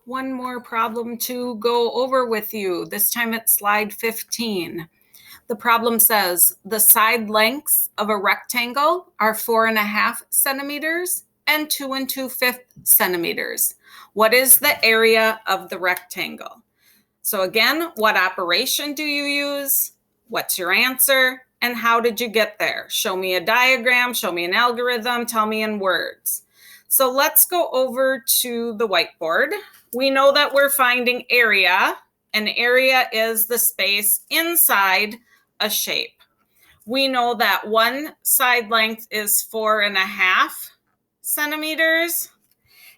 one more problem to go over with you. This time it's slide 15. The problem says the side lengths of a rectangle are 4.5 centimeters and 2 2/5 centimeters. What is the area of the rectangle? So again, what operation do you use? What's your answer? And how did you get there? Show me a diagram, show me an algorithm, tell me in words. So let's go over to the whiteboard. We know that we're finding area, and area is the space inside a shape. We know that one side length is 4.5 centimeters,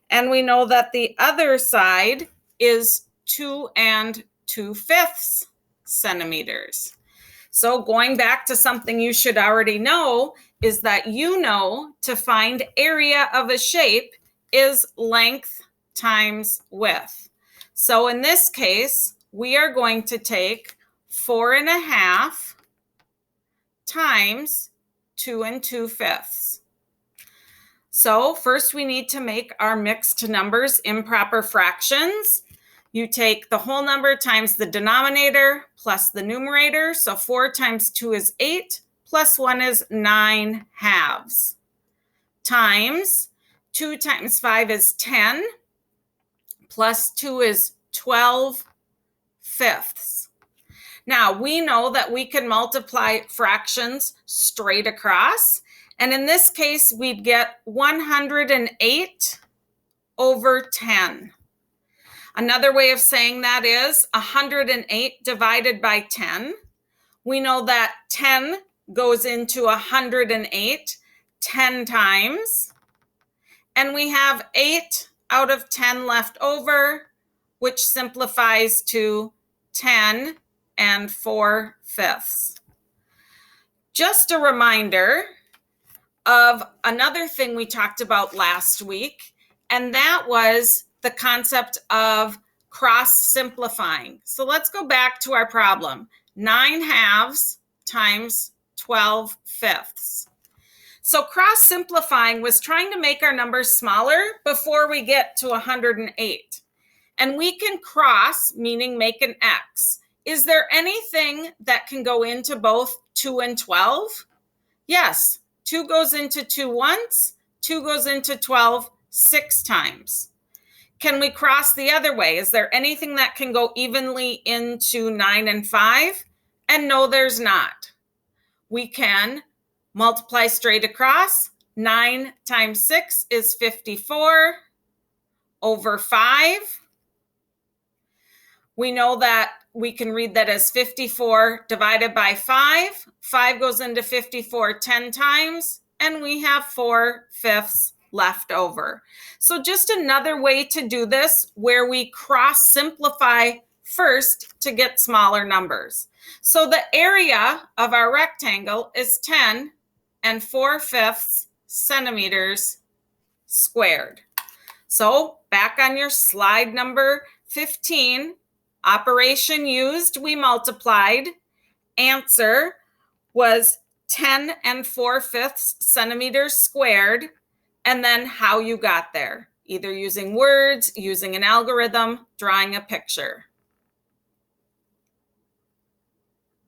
and we know that the other side is 2 2/5 centimeters. So going back to something you should already know is that to find area of a shape is length times width. So in this case, we are going to take 4.5 times 2 2/5. So first we need to make our mixed numbers improper fractions. You take the whole number times the denominator plus the numerator. So 4 times 2 is 8, plus 1 is 9 halves. Times 2 times 5 is 10, plus 2 is 12 fifths. Now we know that we can multiply fractions straight across. And in this case, we'd get 108 over 10. Another way of saying that is 108 divided by 10. We know that 10 goes into 108 10 times. And we have 8 out of 10 left over, which simplifies to 10 4/5. Just a reminder of another thing we talked about last week, and that was the concept of cross simplifying. So let's go back to our problem. 9 halves times 12 fifths. So cross simplifying was trying to make our numbers smaller before we get to 108. And we can cross, meaning make an X. Is there anything that can go into both 2 and 12? Yes, 2 goes into 2 once, 2 goes into 12 6 times. Can we cross the other way? Is there anything that can go evenly into 9 and 5? And no, there's not. We can multiply straight across. 9 times 6 is 54 over 5. We know that we can read that as 54 divided by 5. 5 goes into 54 10 times, and we have 4/5 left over. So just another way to do this where we cross simplify first to get smaller numbers. So the area of our rectangle is 10 4/5 centimeters squared. So back on your slide number 15, operation used, we multiplied. Answer was 10 4/5 centimeters squared. And then how you got there, either using words, using an algorithm, drawing a picture.